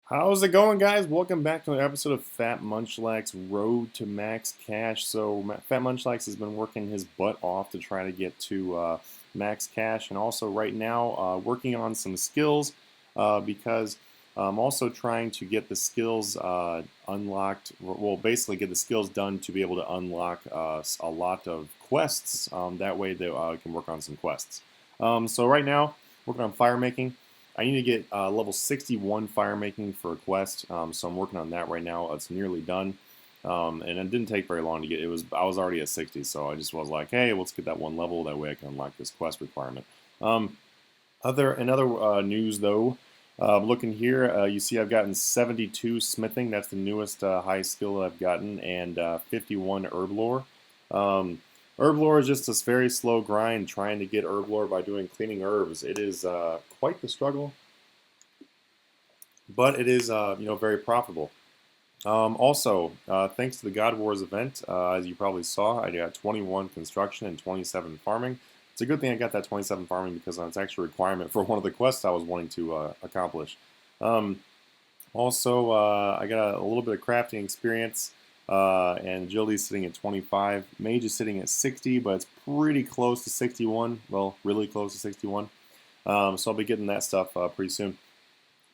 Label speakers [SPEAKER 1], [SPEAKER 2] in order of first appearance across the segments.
[SPEAKER 1] How's it going, guys? Welcome back to another episode of Fat Munchlax Road to Max Cash. Fat Munchlax has been working his butt off to try to get to max cash, and also right now working on some skills because I'm also trying to get the skills unlocked. Well, basically get the skills done to be able to unlock a lot of quests. That way, they can work on some quests. So right now, working on fire making. I need to get level 61 fire making for a quest, so I'm working on that right now. It's nearly done, and it didn't take very long to get. I was already at 60, so I just was like, hey, let's get that one level. That way I can unlock this quest requirement. In other news though, looking here, you see I've gotten 72 smithing. That's the newest high skill I've gotten, and 51 herb lore. Herb lore is just this very slow grind trying to get herb lore by doing cleaning herbs. It is quite the struggle, but it is very profitable. Also, thanks to the God Wars event, as you probably saw, I got 21 construction and 27 farming. It's a good thing I got that 27 farming because it's actually a requirement for one of the quests I was wanting to accomplish. Um, also, I got a little bit of crafting experience, and agility is sitting at 25. Mage is sitting at 60, but it's pretty close to 61. Well, really close to 61. So I'll be getting that stuff pretty soon.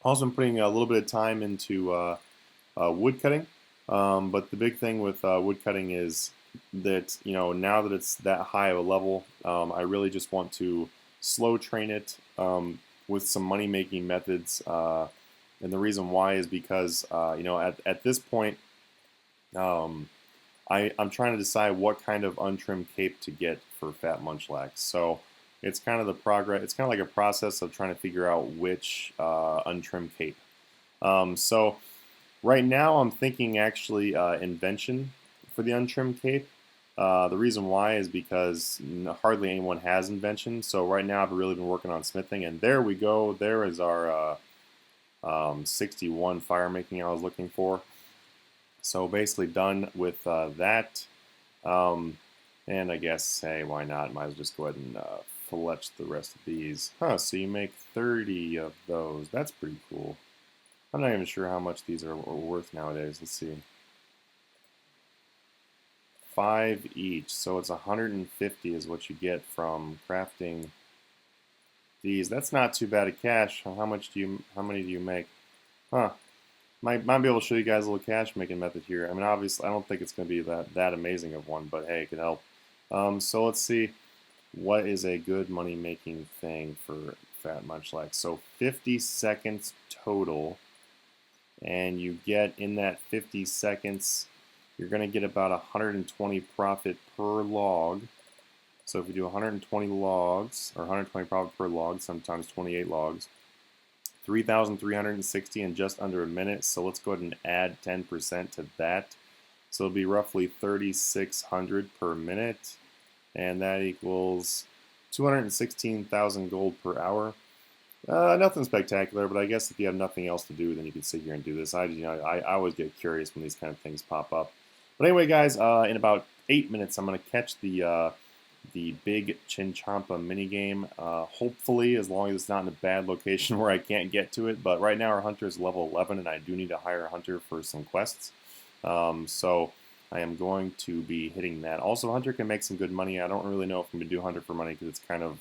[SPEAKER 1] Also, I'm putting a little bit of time into wood cutting, but the big thing with wood cutting is that now that it's that high of a level, I really just want to slow train it with some money making methods. And the reason why is because at this point, I'm trying to decide what kind of untrimmed cape to get for Fat Munchlax. So it's kind of the progress. It's kind of like a process of trying to figure out which untrimmed cape. So right now I'm thinking actually invention for the untrimmed cape. The reason why is because hardly anyone has invention. So right now I've really been working on smithing, and there we go. There is our 61 fire making I was looking for. So basically done with that. And I guess, hey, why not? Might as well just go ahead and fletch the rest of these. Huh, so you make 30 of those. That's pretty cool. I'm not even sure how much these are worth nowadays. Let's see. 5 each, so it's 150 is what you get from crafting these. That's not too bad of cash. How many do you make? Huh. Might be able to show you guys a little cash making method here. I mean, obviously, I don't think it's going to be that amazing of one, but hey, it could help. So let's see what is a good money making thing for Fat Munchlax. So 50 seconds total, and you get in that 50 seconds, you're going to get about 120 profit per log. So if you do 120 logs, or 120 profit per log, sometimes 28 logs, 3,360 in just under a minute. So let's go ahead and add 10% to that. So it'll be roughly 3,600 per minute, and that equals 216,000 gold per hour. Nothing spectacular, but I guess if you have nothing else to do, then you can sit here and do this. I always get curious when these kind of things pop up. But anyway, guys, in about 8 minutes, I'm going to catch the big Chinchampa minigame. Hopefully, as long as it's not in a bad location where I can't get to it. But right now, our hunter is level 11, and I do need to hire a hunter for some quests. So I am going to be hitting that. Also, hunter can make some good money. I don't really know if I'm going to do hunter for money because it's kind of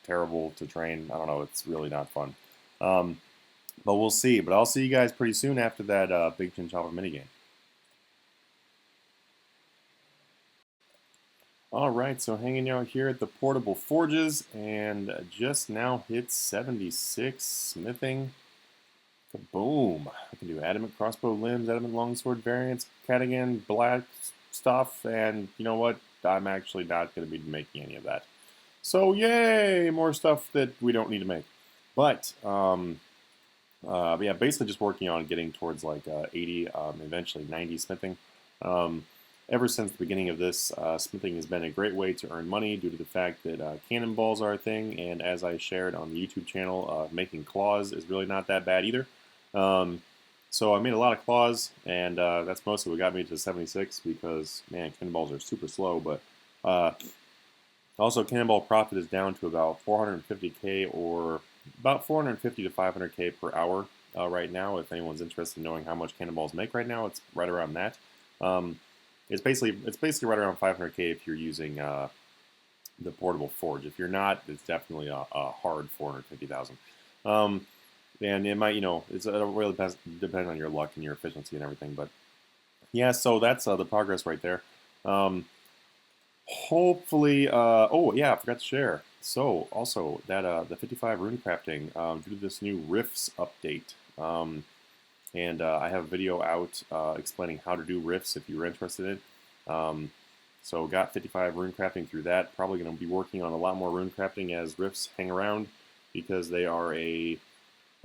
[SPEAKER 1] terrible to train. I don't know. It's really not fun. But we'll see. But I'll see you guys pretty soon after that big Chinchampa minigame. Alright, so hanging out here at the portable forges, and just now hit 76 smithing. Kaboom! I can do adamant crossbow limbs, adamant longsword variants, Cadigan, black stuff, and you know what? I'm actually not going to be making any of that. So yay! More stuff that we don't need to make. But, yeah, basically just working on getting towards like 80, eventually 90 smithing. Ever since the beginning of this, smithing has been a great way to earn money due to the fact that cannonballs are a thing, and as I shared on the YouTube channel, making claws is really not that bad either. So I made a lot of claws, and that's mostly what got me to 76 because, man, cannonballs are super slow, but also cannonball profit is down to about 450k or about 450 to 500k per hour. right now. If anyone's interested in knowing how much cannonballs make right now, it's right around that. Um, it's basically right around 500K if you're using the portable forge. If you're not, it's definitely a hard 450,000. And it might, it really depends on your luck and your efficiency and everything. But yeah, so that's the progress right there. Hopefully, oh yeah, I forgot to share. So also that the 55 rune crafting due to this new rifts update, and I have a video out explaining how to do rifts if you're interested in it. So got 55 rune crafting through that. Probably going to be working on a lot more rune crafting as rifts hang around because they are a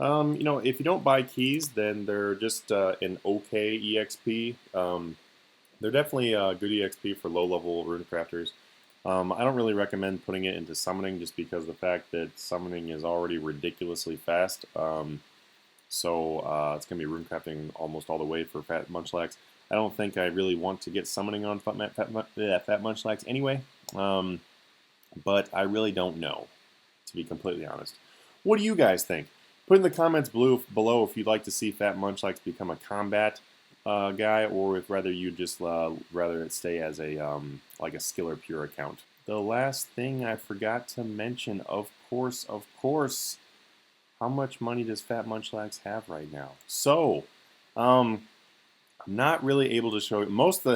[SPEAKER 1] if you don't buy keys, then they're just an okay EXP. They're definitely a good EXP for low-level rune crafters. I don't really recommend putting it into summoning just because of the fact that summoning is already ridiculously fast. So it's going to be rune crafting almost all the way for Fat Munchlax. I don't think I really want to get summoning on Fat Munchlax anyway, but I really don't know, to be completely honest. What do you guys think? Put in the comments below if you'd like to see Fat Munchlax become a combat guy, or if rather you just rather it stay as a like a skill or pure account. The last thing I forgot to mention, of course, how much money does Fat Munchlax have right now? So, I'm not really able to show most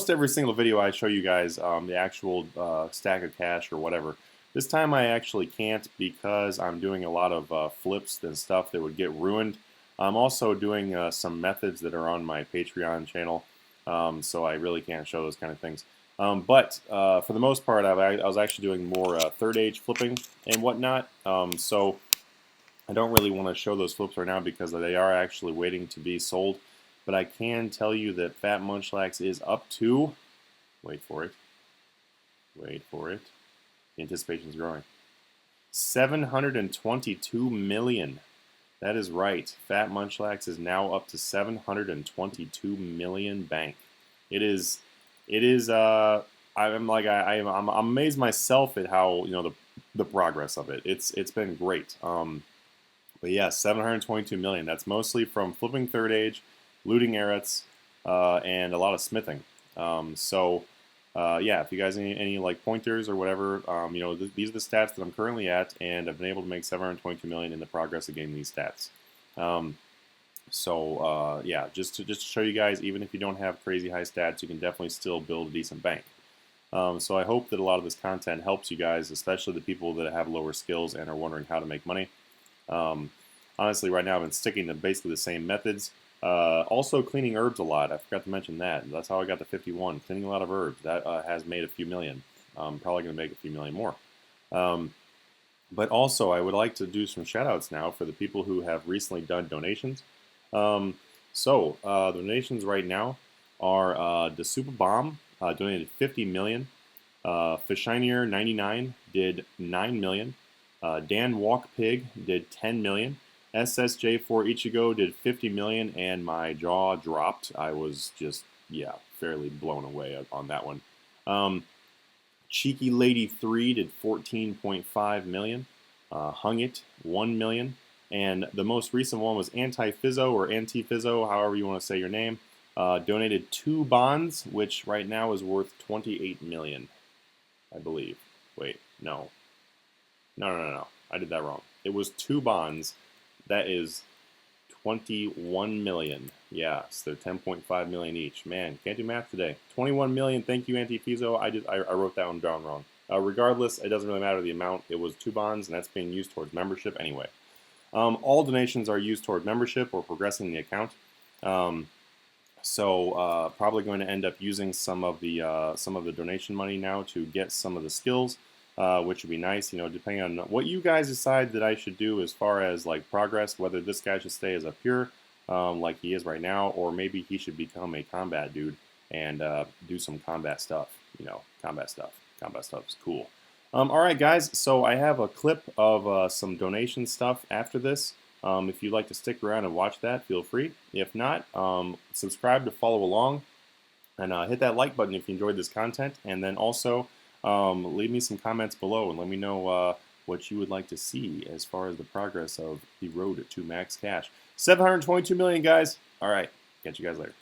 [SPEAKER 1] every single video I show you guys the actual stack of cash or whatever. This time I actually can't because I'm doing a lot of flips and stuff that would get ruined. I'm also doing some methods that are on my Patreon channel, so I really can't show those kind of things. But for the most part, I was actually doing more third age flipping and whatnot, so I don't really want to show those flips right now because they are actually waiting to be sold. But I can tell you that Fat Munchlax is up to, wait for it, the anticipation is growing, 722 million. That is right. Fat Munchlax is now up to 722 million bank. I'm amazed myself at how, the progress of it. It's been great. But yeah, 722 million. That's mostly from flipping third age, looting errats, and a lot of smithing. Yeah, if you guys need any like pointers or whatever, these are the stats that I'm currently at, and I've been able to make 722 million in the progress of getting these stats. Yeah, just to show you guys, even if you don't have crazy high stats, you can definitely still build a decent bank. So I hope that a lot of this content helps you guys, especially the people that have lower skills and are wondering how to make money. Honestly, right now I've been sticking to basically the same methods. Also cleaning herbs a lot. I forgot to mention that. That's how I got to 51. Cleaning a lot of herbs. That has made a few million. I'm probably going to make a few million more. But also, I would like to do some shout-outs now for the people who have recently done donations. The donations right now are the Super Bomb donated 50 million. Fishinier 99 did 9 million. Dan Walkpig did 10 million. SSJ4 Ichigo did 50 million, and my jaw dropped. I was just, fairly blown away on that one. Cheeky Lady 3 did 14.5 million. Hung It 1 million. And the most recent one was Anti-Fizzo or Anti-Fizzo, however you want to say your name. Donated 2 bonds, which right now is worth 28 million, I believe. Wait, no. No. I did that wrong. It was 2 bonds. That is 21 million. Yeah, so they're 10.5 million each. Man, can't do math today. 21 million. Thank you, Anti-Fizzo. I wrote that one down wrong. Regardless, it doesn't really matter the amount. It was 2 bonds, and that's being used towards membership anyway. All donations are used toward membership or progressing the account. Probably going to end up using some of the donation money now to get some of the skills. Which would be nice, depending on what you guys decide that I should do as far as like progress, whether this guy should stay as a pure, like he is right now, or maybe he should become a combat dude and do some combat stuff. Combat stuff. Combat stuff is cool. All right, guys. So I have a clip of some donation stuff after this. If you'd like to stick around and watch that, feel free. If not, subscribe to follow along, and hit that like button if you enjoyed this content, and then also. Leave me some comments below and let me know what you would like to see as far as the progress of the road to max cash. 722 million, guys. All right. Catch you guys later.